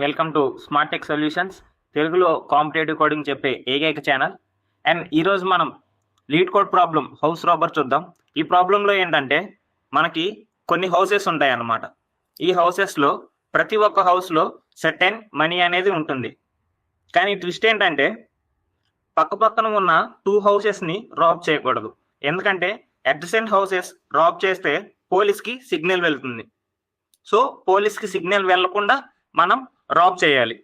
Welcome to smart tech solutions, తెలుగులో competitive coding చెప్పే ఏకైక ఛానల్. అండ్ ఈరోజు మనం lead code problem house robber చూద్దాం. ఈ ప్రాబ్లంలో ఏంటంటే మనకి కొన్ని హౌసెస్ ఉంటాయి అన్నమాట. ఈ హౌసెస్లో ప్రతి ఒక్క హౌస్లో సర్టెన్ మనీ అనేది ఉంటుంది. కానీ ట్విస్ట్ ఏంటంటే పక్క పక్కన ఉన్న 2 హౌసెస్ని రాబ్ చేయకూడదు. ఎందుకంటే అడ్జసెంట్ హౌసెస్ రాబ్ చేస్తే పోలీస్కి సిగ్నల్ వెళ్తుంది. సో పోలీస్కి సిగ్నల్ వెళ్లకుండా మనం రాబ్ చేయాలి.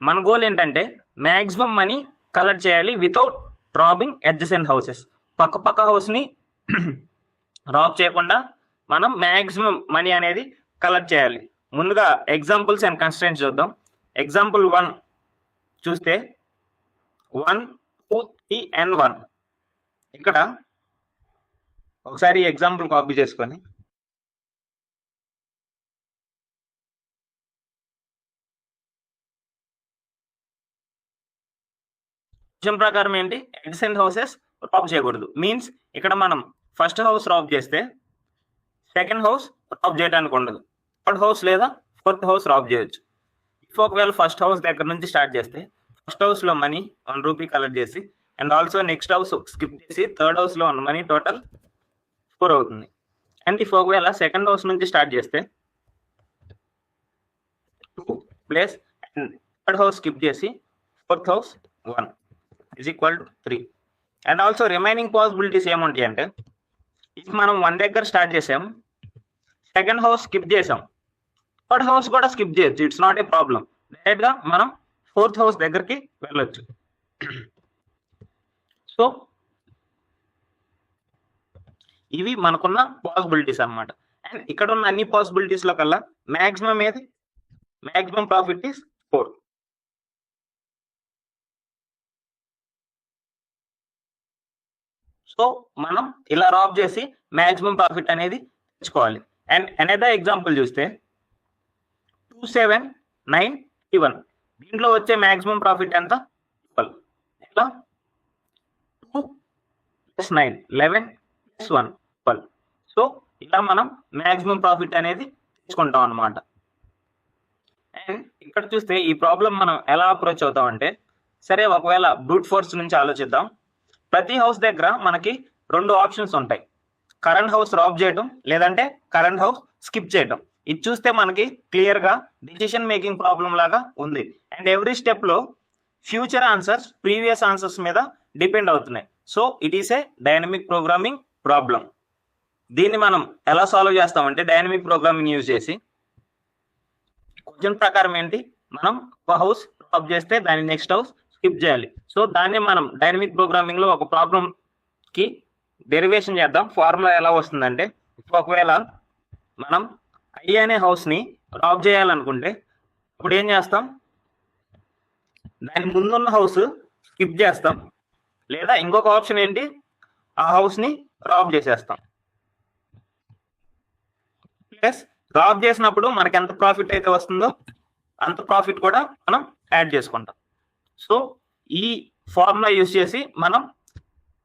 మన గోల్ ఏంటంటే మ్యాక్సిమం మనీ కలెక్ట్ చేయాలి వితౌట్ రాబింగ్ అడ్జసెంట్ హౌసెస్. పక్క హౌస్ని రాబ్ చేయకుండా మనం మ్యాక్సిమం మనీ అనేది కలెక్ట్ చేయాలి. ముందుగా ఎగ్జాంపుల్స్ అండ్ కన్స్ట్రెంట్స్ చూద్దాం. ఎగ్జాంపుల్ 1 చూస్తే 1, 2, 3 and 1. ఇక్కడ ఒకసారి ఎగ్జాంపుల్ కాపీ చేసుకొని విషయం ప్రకారం ఏంటి, అడ్జసెంట్ హౌసెస్ రాబ్ చేయకూడదు. మీన్స్ ఇక్కడ మనం ఫస్ట్ హౌస్ రాబ్ చేస్తే సెకండ్ హౌస్ రాబ్ చేయడానికి ఉండదు. థర్డ్ హౌస్ లేదా ఫోర్త్ హౌస్ రాబ్ చేయొచ్చు. ఇఫ్ ఒకవేళ ఫస్ట్ హౌస్ దగ్గర నుంచి స్టార్ట్ చేస్తే ఫస్ట్ హౌస్లో మనీ 1 రూపీ కలెక్ట్ చేసి and also next house skip చేసి థర్డ్ హౌస్లో ఉన్న మనీ టోటల్ 4 అవుతుంది. అండ్ ఇఫ్ ఒకవేళ సెకండ్ హౌస్ నుంచి స్టార్ట్ చేస్తే 2 plus and third house skip చేసి fourth house 1 is equal to 3. And also remaining possibilities ఏముంటాయి అంటే ఇఫ్ మనం 1 దగ్గర స్టార్ట్ చేసాం, సెకండ్ హౌస్ స్కిప్ చేసాం, థర్డ్ హౌస్ కూడా స్కిప్ చేయొచ్చు. It's not a problem. డైరెక్ట్గా మనం ఫోర్త్ హౌస్ దగ్గరికి వెళ్ళొచ్చు. సో ఇవి మనకున్న పాసిబిలిటీస్ అన్నమాట. అండ్ ఇక్కడ ఉన్న అన్ని పాసిబిలిటీస్లో కల్లా మ్యాక్సిమం ఏది, మ్యాక్సిమం ప్రాఫిట్ ఈస్ 4. సో మనం ఇలా రాబ్ చేసి మ్యాక్సిమం ప్రాఫిట్ అనేది తెచ్చుకోవాలి. అండ్ అనదర్ ఎగ్జాంపుల్ చూస్తే 2, 7, 9, 11. దీంట్లో వచ్చే మ్యాక్సిమం ప్రాఫిట్ ఎంత, 12. ఇలా 2 + 9, 11 + 1, 12. సో ఇలా మనం మ్యాక్సిమం ప్రాఫిట్ అనేది తెచ్చుకుంటాం అన్నమాట. అండ్ ఇక్కడ చూస్తే ఈ ప్రాబ్లం మనం ఎలా అప్రోచ్ అవుతామంటే, సరే ఒకవేళ బ్రూట్ ఫోర్స్ నుంచి ఆలోచిద్దాం. ప్రతి హౌస్ దగ్గర మనకి 2 ఆప్షన్స్ ఉంటాయి, కరెంట్ హౌస్ రాబ్ చేయడం లేదంటే కరెంట్ హౌస్ స్కిప్ చేయడం. ఇది చూస్తే మనకి క్లియర్గా డిసిషన్ మేకింగ్ ప్రాబ్లం లాగా ఉంది. అండ్ ఎవ్రీ స్టెప్లో ఫ్యూచర్ ఆన్సర్స్ ప్రీవియస్ ఆన్సర్స్ మీద డిపెండ్ అవుతున్నాయి. So it is a dynamic programming problem. దీన్ని మనం ఎలా సాల్వ్ చేస్తామంటే డైనమిక్ ప్రోగ్రామింగ్ యూజ్ చేసి క్వశ్చన్ ప్రకారం ఏంటి, మనం ఒక హౌస్ రాబ్ చేస్తే దాని నెక్స్ట్ హౌస్ స్కిప్ చేయాలి. సో దాన్ని మనం డైనమిక్ ప్రోగ్రామింగ్ లో ఒక ప్రాబ్లం కి డెరివేషన్ చేద్దాం. ఫార్ములా ఎలా వస్తుందంటే, ఒకవేళ మనం ఐ అనే హౌస్ ని రాబ్ చేయాలనుకుంటే ఇప్పుడు ఏం చేస్తాం, దాని ముందున్న హౌస్ స్కిప్ చేస్తాం, లేదా ఇంకొక ఆప్షన్ ఏంటి, ఆ హౌస్ ని రాబ్ చేసేస్తాం. ప్లస్ రాబ్ చేసినప్పుడు మనకి ఎంత ప్రాఫిట్ అయితే వస్తుందో అంత ప్రాఫిట్ కూడా మనం యాడ్ చేసుకుంటాం. సో ఈ ఫార్ములా యూజ్ చేసి మనం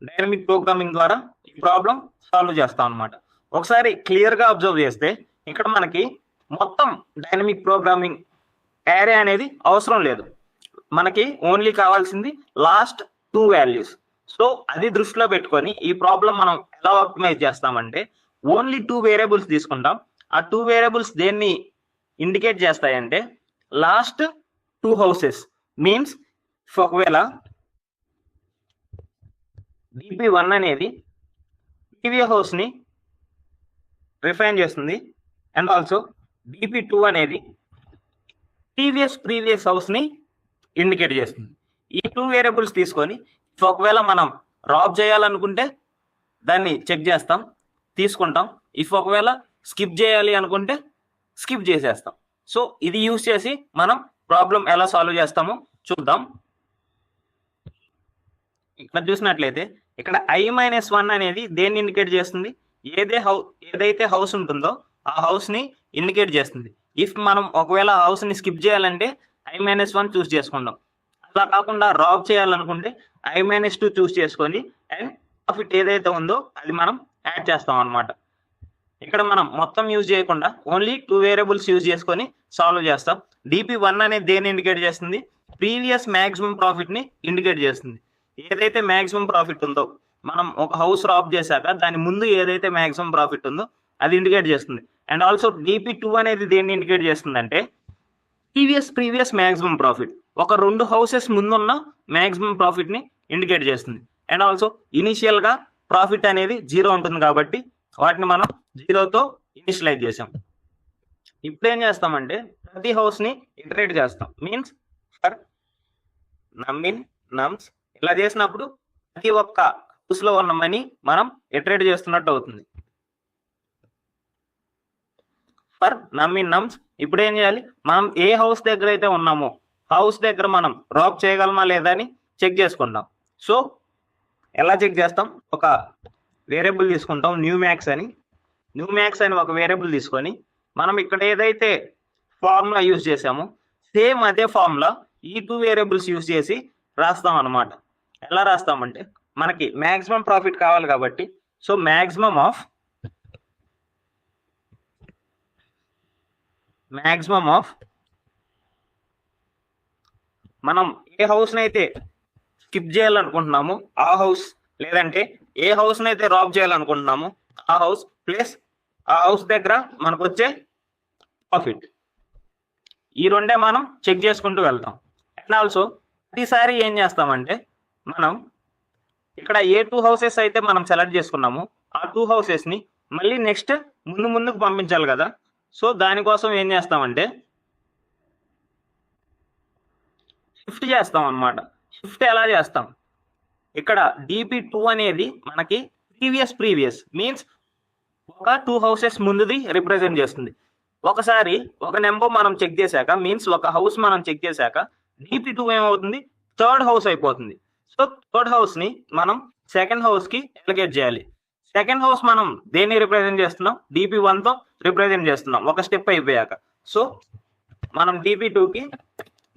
డైనమిక్ ప్రోగ్రామింగ్ ద్వారా ఈ ప్రాబ్లం సాల్వ్ చేస్తాం అన్నమాట. ఒకసారి క్లియర్గా అబ్జర్వ్ చేస్తే ఇక్కడ మనకి మొత్తం డైనమిక్ ప్రోగ్రామింగ్ యారే అనేది అవసరం లేదు. మనకి ఓన్లీ కావాల్సింది లాస్ట్ 2 వాల్యూస్. సో అది దృష్టిలో పెట్టుకొని ఈ ప్రాబ్లం మనం ఎలా ఆప్టిమైజ్ చేస్తామంటే ఓన్లీ 2 వేరియబుల్స్ తీసుకుంటాం. ఆ 2 వేరియబుల్స్ దేన్ని ఇండికేట్ చేస్తాయంటే లాస్ట్ 2 హౌసెస్. మీన్స్ ఒకవేళ DP1 అనేది ప్రీవియస్ హౌస్ని రిఫైన్ చేస్తుంది అండ్ ఆల్సో DP2 అనేది ప్రీవియస్ హౌస్ని ఇండికేట్ చేస్తుంది. ఈ 2 వేరియబుల్స్ తీసుకొని ఒకవేళ మనం రాబ్ చేయాలనుకుంటే దాన్ని చెక్ చేస్తాం, తీసుకుంటాం. ఇఫ్ ఒకవేళ స్కిప్ చేయాలి అనుకుంటే స్కిప్ చేసేస్తాం. సో ఇది యూజ్ చేసి మనం ప్రాబ్లం ఎలా సాల్వ్ చేస్తామో చూద్దాం. ఇక్కడ చూసినట్లయితే ఇక్కడ I-1 అనేది దేన్ని ఇండికేట్ చేస్తుంది, ఏదైతే హౌస్ ఉంటుందో ఆ హౌస్ ని ఇండికేట్ చేస్తుంది. ఇఫ్ మనం ఒకవేళ హౌస్ ని స్కిప్ చేయాలంటే I-1 చూస్ చేసుకుంటాం. అలా కాకుండా రాబ్ చేయాలనుకుంటే I-2 చూస్ చేసుకొని అండ్ ప్రాఫిట్ ఏదైతే ఉందో అది మనం యాడ్ చేస్తాం అన్నమాట. ఇక్కడ మనం మొత్తం యూజ్ చేయకుండా ఓన్లీ 2 వేరియబుల్స్ యూజ్ చేసుకొని సాల్వ్ చేస్తాం. DP1 అనేది దేన్ని ఇండికేట్ చేస్తుంది? ప్రీవియస్ మ్యాక్సిమం ప్రాఫిట్ని ఇండికేట్ చేస్తుంది. ఏదైతే మ్యాక్సిమం ప్రాఫిట్ ఉందో మనం ఒక హౌస్ రాబ్ చేశాక దాని ముందు ఏదైతే మ్యాక్సిమం ప్రాఫిట్ ఉందో అది ఇండికేట్ చేస్తుంది. అండ్ ఆల్సో DP2 అనేది దేన్ని ఇండికేట్ చేస్తుంది అంటే ప్రీవియస్ మ్యాక్సిమం ప్రాఫిట్, ఒక 2 హౌసెస్ ముందున్న మ్యాక్సిమం ప్రాఫిట్ని ఇండికేట్ చేస్తుంది. అండ్ ఆల్సో ఇనిషియల్గా ప్రాఫిట్ అనేది 0 ఉంటుంది కాబట్టి వాటిని మనం 0తో ఇనిషియలైజ్ చేసాం. ఇప్పుడు ఏం చేస్తామంటే ప్రతి హౌస్ని ఇటరేట్ చేస్తాం. మీన్స్ ఫర్ నమ్ నమ్స్ ఇలా చేసినప్పుడు ప్రతి ఒక్క హౌస్లో ఉన్న మనీ మనం ఇటరేట్ చేస్తున్నట్టు అవుతుంది. ఫర్ నమ్స్ ఇప్పుడు ఏం చేయాలి? మనం ఏ హౌస్ దగ్గర అయితే ఉన్నామో హౌస్ దగ్గర మనం రాబ్ చేయగలమా లేదా అని చెక్ చేసుకుంటాం. సో ఎలా చెక్ చేస్తాం? ఒక వేరియబుల్ తీసుకుంటాం న్యూ మ్యాక్స్ అని ఒక వేరియబుల్ తీసుకొని మనం ఇక్కడ ఏదైతే ఫార్ములా యూజ్ చేసామో సేమ్ అదే ఫార్ములా ఈ 2 వేరియబుల్స్ యూజ్ చేసి రాస్తాం అన్నమాట. ఎలా రాస్తామంటే మనకి మ్యాక్సిమం ప్రాఫిట్ కావాలి కాబట్టి సో మ్యాక్సిమం ఆఫ్ మనం ఏ హౌస్ని అయితే స్కిప్ చేయాలనుకుంటున్నామో ఆ హౌస్, లేదంటే ఏ హౌస్ని అయితే రాబ్ చేయాలనుకుంటున్నామో ఆ హౌస్ ప్లస్ ఆ హౌస్ దగ్గర మనకు వచ్చే ప్రాఫిట్, ఈ రెండే మనం చెక్ చేసుకుంటూ వెళ్తాం. అండ్ ఆల్సో ప్రతిసారి ఏం చేస్తామంటే మనం ఇక్కడ ఏ 2 హౌసెస్ అయితే మనం సెలెక్ట్ చేసుకున్నామో ఆ 2 హౌసెస్ని మళ్ళీ నెక్స్ట్ ముందుకు పంపించాలి కదా. సో దానికోసం ఏం చేస్తామంటే షిఫ్ట్ చేస్తాం అన్నమాట. షిఫ్ట్ ఎలా చేస్తాం? ఇక్కడ DP2 అనేది మనకి ప్రీవియస్ మీన్స్ ఒక 2 హౌసెస్ ముందుది రిప్రజెంట్ చేస్తుంది. ఒకసారి ఒక నెంబర్ మనం చెక్ చేశాక మీన్స్ ఒక హౌస్ మనం చెక్ చేశాక DP2 ఏమవుతుంది? 3rd హౌస్ అయిపోతుంది. సో 3rd హౌస్ని మనం 2nd హౌస్కి అలొకేట్ చేయాలి. 2nd హౌస్ మనం దేన్ని రిప్రజెంట్ చేస్తున్నాం? DP1తో రిప్రజెంట్ చేస్తున్నాం ఒక స్టెప్ అయిపోయాక. సో మనం DP2కి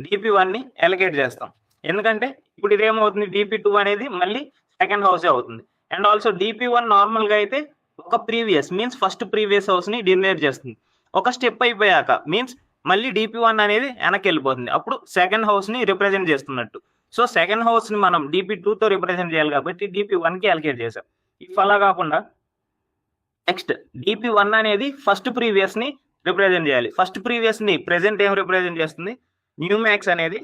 DP1ని అలొకేట్ చేస్తాం. ఎందుకంటే ఇప్పుడు ఇదేమవుతుంది? DP2 అనేది మళ్ళీ 2nd హౌసే అవుతుంది. అండ్ ఆల్సో DP1 నార్మల్గా అయితే ఒక ప్రీవియస్ మీన్స్ ఫస్ట్ ప్రీవియస్ హౌస్ని డినరేట్ చేస్తుంది. ఒక స్టెప్ అయిపోయాక మీన్స్ మళ్ళీ DP1 అనేది వెనక్కి వెళ్ళిపోతుంది. అప్పుడు 2nd హౌస్ని రిప్రజెంట్ చేస్తున్నట్టు. సో 2nd హౌస్ని మనం DP2తో రిప్రజెంట్ చేయాలి కాబట్టి DP1కి అలొకేట్ చేసాం. ఇఫ్ అలా కాకుండా నెక్స్ట్ DP1 అనేది ఫస్ట్ ప్రీవియస్ని రిప్రజెంట్ చేయాలి. ఫస్ట్ ప్రీవియస్ని ప్రెజెంట్ ఏం రిప్రజెంట్ చేస్తుంది? న్యూ మ్యాక్స్ అనేది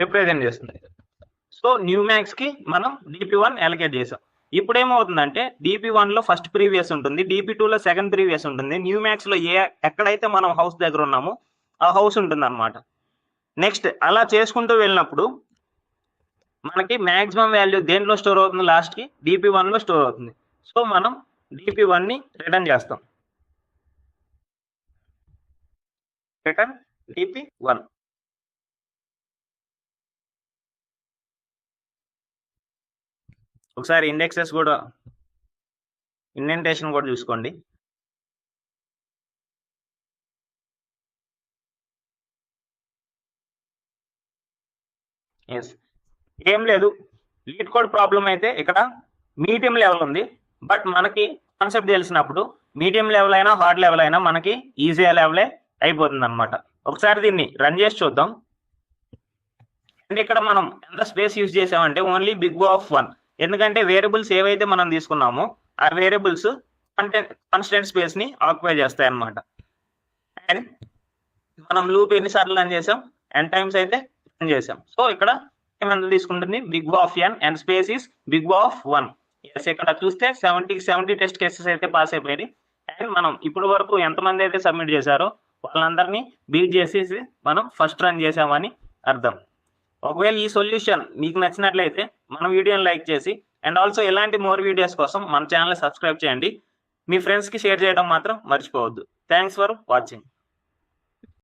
రిప్రజెంట్ చేస్తుంది. సో న్యూ మ్యాక్స్కి మనం DP1 అలొకేట్ చేసాం. ఇప్పుడు ఏమవుతుందంటే DP1లో ఫస్ట్ ప్రీవియస్ ఉంటుంది, DP2లో 2nd ప్రీవియస్ ఉంటుంది, న్యూ మ్యాక్స్లో ఎక్కడైతే మనం హౌస్ దగ్గర ఉన్నామో ఆ హౌస్ ఉంటుంది అనమాట. నెక్స్ట్ అలా చేసుకుంటూ వెళ్ళినప్పుడు మనకి మ్యాక్సిమం వాల్యూ దేంట్లో స్టోర్ అవుతుంది? లాస్ట్కి DP1లో స్టోర్ అవుతుంది. సో మనం DP1ని రిటర్న్ చేస్తాం. Return DP1. ఒకసారి ఇండెక్సెస్ కూడా ఇండెంటేషన్ కూడా చూసుకోండి. ఎస్, ఏం లేదు. లీడ్ కోడ్ ప్రాబ్లం అయితే ఇక్కడ మీడియం లెవెల్ ఉంది. బట్ మనకి కాన్సెప్ట్ తెలిసినప్పుడు మీడియం లెవెల్ అయినా హార్డ్ లెవెల్ అయినా మనకి ఈజీ లెవెలే అయిపోతుంది అనమాట. ఒకసారి దీన్ని రన్ చేసి చూద్దాం. అండ్ ఇక్కడ మనం ఎంత స్పేస్ యూజ్ చేసామంటే ఓన్లీ బిగ్ O of 1. ఎందుకంటే వేరియబుల్స్ ఏవైతే మనం తీసుకున్నామో ఆ వేరియబుల్స్ కాన్స్టెంట్ స్పేస్ని ఆక్యుపై చేస్తాయి అన్నమాట. అండ్ మనం లూప్ ఎన్నిసార్లు రన్ చేసాం? n టైమ్స్ అయితే రన్ చేసాం. సో ఇక్కడ ఏమైనా తీసుకుంటుంది? Big O of n and space is big O of 1. Yes, ఇక్కడ చూస్తే 70 టెస్ట్ కేసెస్ అయితే పాస్ అయిపోయాయి. అండ్ మనం ఇప్పటి వరకు ఎంతమంది అయితే సబ్మిట్ చేశారో వాళ్ళందరినీ బీట్ చేసేసి మనం ఫస్ట్ రన్ చేసామని అర్థం. ఒకవేళ ఈ సొల్యూషన్ మీకు నచ్చినట్లయితే మన వీడియోని లైక్ చేసి అండ్ ఆల్సో ఇలాంటి మోర్ వీడియోస్ కోసం మన ఛానల్ సబ్స్క్రైబ్ చేయండి. మీ ఫ్రెండ్స్కి షేర్ చేయడం మాత్రం మర్చిపోవద్దు. Thanks for watching.